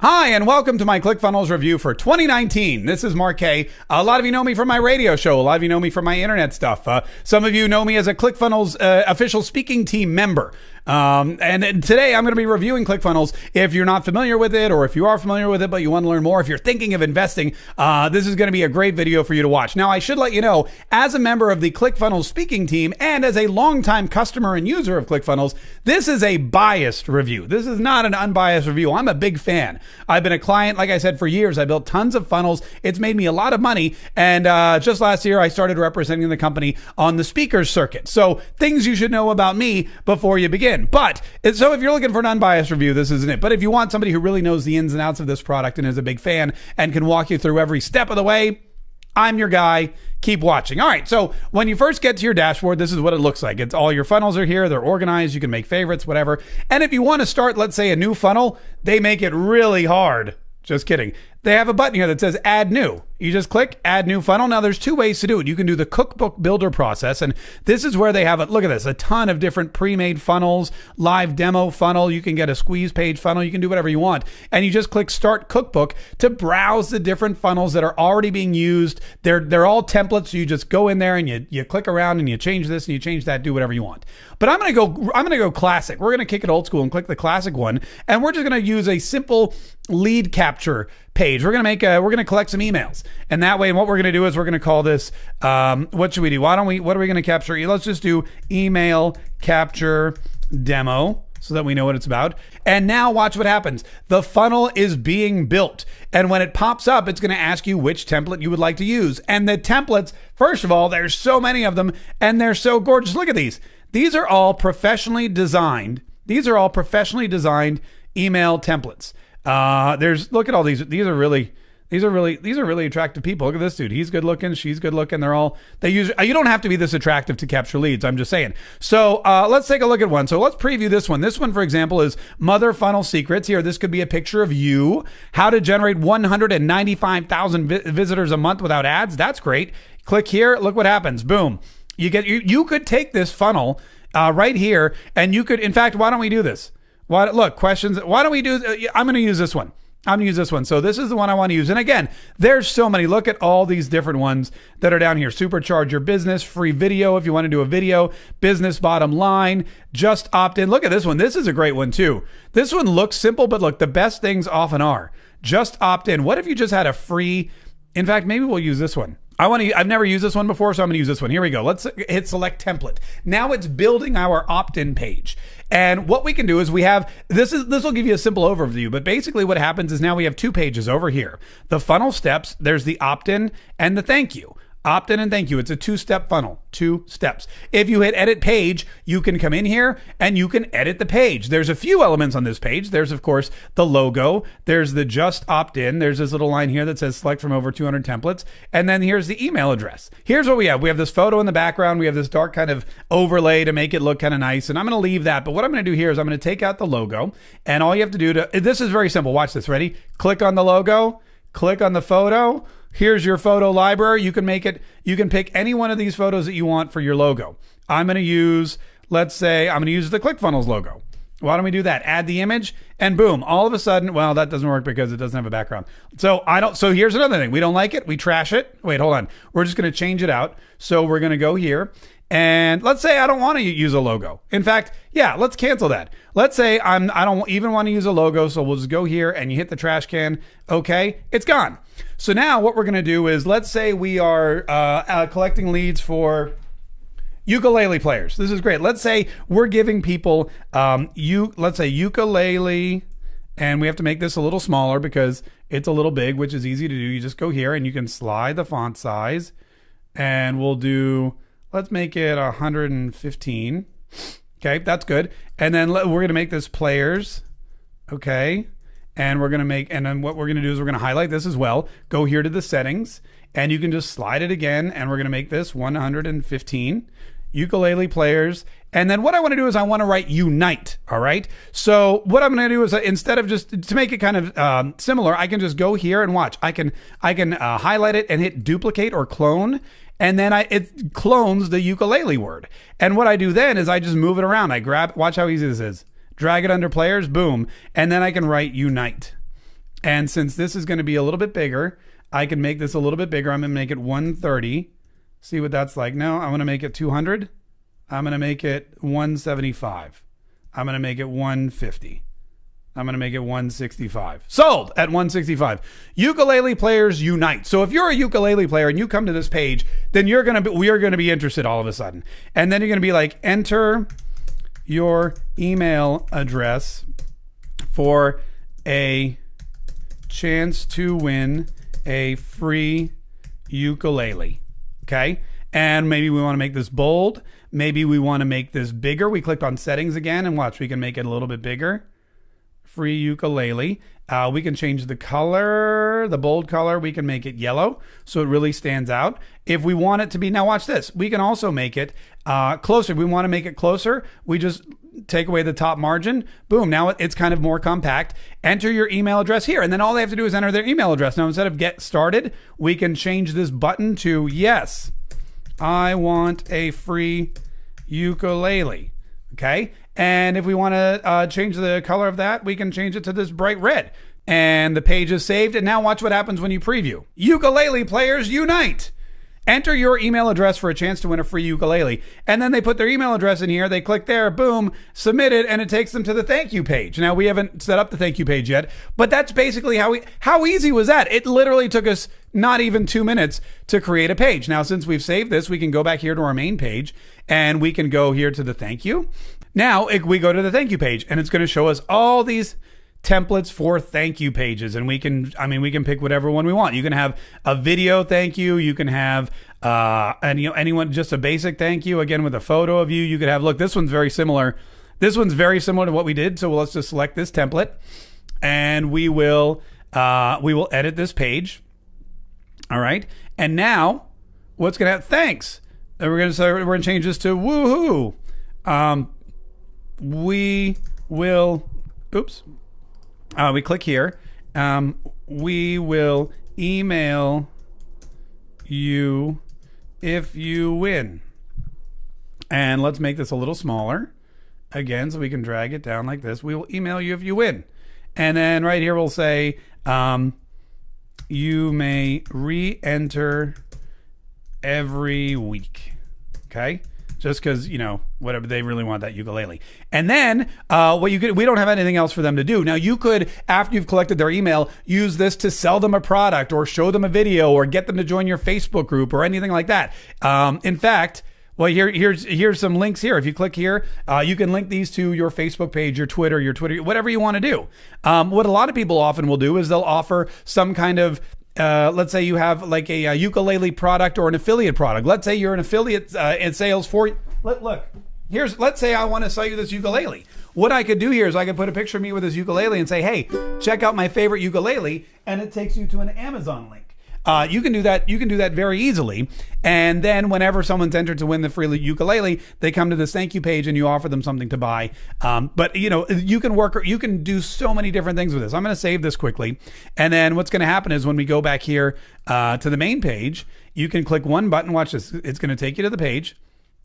Hi, and welcome to my ClickFunnels review for 2019. This is Mark K. A lot of you know me from my radio show. A lot of you know me from my internet stuff. Some of you know me as a ClickFunnels official speaking team member. And today I'm going to be reviewing ClickFunnels. If you're not familiar with it, or if you are familiar with it but you want to learn more, if you're thinking of investing, this is going to be a great video for you to watch. Now, I should let you know, as a member of the ClickFunnels speaking team and as a longtime customer and user of ClickFunnels, this is a biased review. This is not an unbiased review. I'm a big fan. I've been a client, like I said, for years. I built tons of funnels. It's made me a lot of money. And just last year, I started representing the company on the speakers circuit. So things you should know about me before you begin. But so if you're looking for an unbiased review, this isn't it. But if you want somebody who really knows the ins and outs of this product and is a big fan and can walk you through every step of the way, I'm your guy. Keep watching. All right. So when you first get to your dashboard, this is what it looks like. It's all your funnels are here. They're organized. You can make favorites, whatever. And if you want to start, let's say, a new funnel, they make it really hard. Just kidding. They have a button here that says add new. You just click add new funnel. Now there's two ways to do it. You can do the cookbook builder process. And this is where they have it. Look at this, a ton of different pre-made funnels, live demo funnel. You can get a squeeze page funnel. You can do whatever you want. And you just click start cookbook to browse the different funnels that are already being used. They're all templates. So you just go in there and you click around and you change this and you change that, do whatever you want. But I'm going to go classic. We're going to kick it old school and click the classic one. And we're just going to use a simple lead capture page. We're going to collect some emails. And that way, what we're going to do is we're going to call this, what should we do? What are we going to capture? Let's just do email capture demo so that we know what it's about. And now watch what happens. The funnel is being built. And when it pops up, it's going to ask you which template you would like to use. And the templates, first of all, there's so many of them and they're so gorgeous. Look at these. These are all professionally designed. These are all professionally designed email templates. Look at all these. These are really attractive people. Look at this dude. He's good looking. She's good looking. You don't have to be this attractive to capture leads. I'm just saying. So, let's take a look at one. So let's preview this one. This one, for example, is Mother Funnel Secrets. Here, this could be a picture of you. How to generate 195,000 visitors a month without ads. That's great. Click here. Look what happens. Boom. You could take this funnel, right here and you could, in fact, why don't we do this? Questions. Why don't we do, I'm going to use this one. So this is the one I want to use. And again, there's so many. Look at all these different ones that are down here. Supercharge your business, free video if you want to do a video, business bottom line, just opt in. Look at this one. This is a great one too. This one looks simple, but look, the best things often are. Just opt in. What if you just had a free, in fact, maybe we'll use this one. I've never used this one before, so I'm going to use this one. Here we go. Let's hit select template. Now it's building our opt-in page. And what we can do is this will give you a simple overview, but basically what happens is now we have two pages over here. The funnel steps, there's the opt-in and the thank you. Opt-in and thank you. It's a two-step funnel, 2 steps. If you hit edit page, you can come in here and you can edit the page. There's a few elements on this page. There's, of course, the logo. There's the just opt-in. There's this little line here that says select from over 200 templates. And then here's the email address. Here's what we have. We have this photo in the background. We have this dark kind of overlay to make it look kind of nice. And I'm going to leave that. But what I'm going to do here is I'm going to take out the logo. And all you have to do this is very simple. Watch this. Ready? Click on the logo. Click on the photo. Here's your photo library. You can pick any one of these photos that you want for your logo. I'm going to use, let's say, I'm going to use the ClickFunnels logo. Why don't we do that? Add the image and boom, all of a sudden, well, that doesn't work because it doesn't have a background. So here's another thing. We don't like it. We trash it. Wait, hold on. We're just going to change it out. So we're going to go here. And let's say I don't want to use a logo. In fact, yeah, let's cancel that. Let's say I don't even want to use a logo. So we'll just go here and you hit the trash can. Okay, it's gone. So now what we're going to do is, let's say we are collecting leads for ukulele players. This is great. Let's say we're giving people, let's say ukulele, and we have to make this a little smaller because it's a little big, which is easy to do. You just go here and you can slide the font size and we'll do, let's make it 115. Okay, that's good. And then we're going to make this players. Okay. And then what we're going to do is we're going to highlight this as well. Go here to the settings and you can just slide it again. And we're going to make this 115 ukulele players. And then what I want to do is I want to write unite. All right. So what I'm going to do is instead of just to make it kind of similar, I can just go here and watch. I can highlight it and hit duplicate or clone. And then it clones the ukulele word. And what I do then is I just move it around. Watch how easy this is. Drag it under players, boom. And then I can write unite. And since this is going to be a little bit bigger, I can make this a little bit bigger. I'm going to make it 130. See what that's like. No, I'm going to make it 200. I'm going to make it 175. I'm going to make it 150. I'm going to make it 165. Sold at 165. Ukulele players unite. So if you're a ukulele player and you come to this page, then we are going to be interested all of a sudden. And then you're going to be like, enter your email address for a chance to win a free ukulele. Okay. And maybe we want to make this bold. Maybe we want to make this bigger. We clicked on settings again and watch, we can make it a little bit bigger. Free ukulele. We can change the color, the bold color. We can make it yellow so it really stands out. If we want it to be, now watch this. We can also make it closer. If we want to make it closer, we just take away the top margin. Boom. Now it's kind of more compact. Enter your email address here. And then all they have to do is enter their email address. Now, instead of get started, we can change this button to yes, I want a free ukulele. Okay. And if we want to change the color of that, we can change it to this bright red. And the page is saved. And now watch what happens when you preview. Ukulele players unite. Enter your email address for a chance to win a free ukulele. And then they put their email address in here. They click there, boom, submit it, and it takes them to the thank you page. Now, we haven't set up the thank you page yet, but that's basically how easy was that? It literally took us not even 2 minutes to create a page. Now, since we've saved this, we can go back here to our main page, and we can go here to the thank you. Now, we go to the thank you page, and it's going to show us all these templates for thank you pages, and we can pick whatever one we want. You can have a video thank you, you can have anyone just a basic thank you, again with a photo of you. You could have, look, this one's very similar to what we did. So let's just select this template, and we will edit this page. All right, and now what's gonna have thanks, and we're gonna change this to woohoo. We click here. We will email you if you win. And let's make this a little smaller again, so we can drag it down like this. We will email you if you win. And then right here we'll say, you may re-enter every week. Okay. Just because, whatever, they really want that ukulele. And then we don't have anything else for them to do. Now, you could, after you've collected their email, use this to sell them a product or show them a video or get them to join your Facebook group or anything like that. In fact, well, here's some links here. If you click here, you can link these to your Facebook page, your Twitter, whatever you want to do. What a lot of people often will do is they'll offer some kind of let's say you have like a ukulele product or an affiliate product. Let's say you're an affiliate in sales for, let's say I want to sell you this ukulele. What I could do here is I could put a picture of me with this ukulele and say, hey, check out my favorite ukulele, and it takes you to an Amazon link. You can do that. You can do that very easily. And then whenever someone's entered to win the free ukulele, they come to this thank you page and you offer them something to buy. But you can do so many different things with this. I'm going to save this quickly. And then what's going to happen is when we go back here to the main page, you can click one button. Watch this. It's going to take you to the page.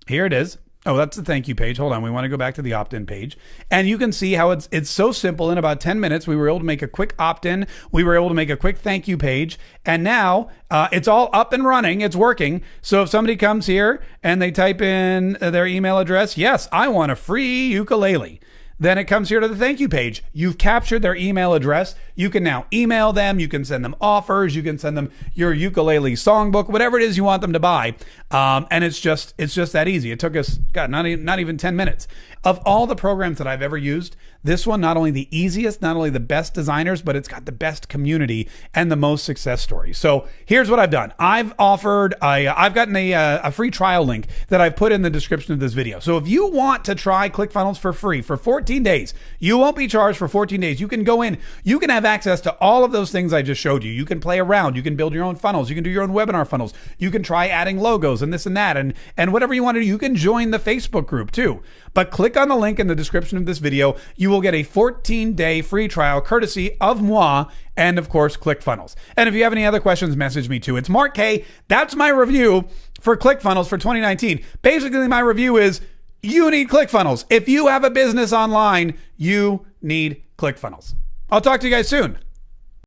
Here it is. Oh, that's the thank you page. Hold on. We want to go back to the opt-in page. And you can see how it's so simple. In about 10 minutes, we were able to make a quick opt-in. We were able to make a quick thank you page. And now it's all up and running. It's working. So if somebody comes here and they type in their email address, yes, I want a free ukulele. Then it comes here to the thank you page. You've captured their email address. You can now email them. You can send them offers. You can send them your ukulele songbook, whatever it is you want them to buy. And it's just that easy. It took us, not even 10 minutes. Of all the programs that I've ever used, this one, not only the easiest, not only the best designers, but it's got the best community and the most success stories. So here's what I've done. I've gotten a free trial link that I've put in the description of this video. So if you want to try ClickFunnels for free for 14 days, you won't be charged for 14 days. You can go in, you can have access to all of those things I just showed you. You can play around. You can build your own funnels. You can do your own webinar funnels. You can try adding logos and this and that and whatever you want to do. You can join the Facebook group too. But click on the link in the description of this video. You will get a 14-day free trial courtesy of moi and, of course, ClickFunnels. And if you have any other questions, message me too. It's Mark K. That's my review for ClickFunnels for 2019. Basically, my review is you need ClickFunnels. If you have a business online, you need ClickFunnels. I'll talk to you guys soon.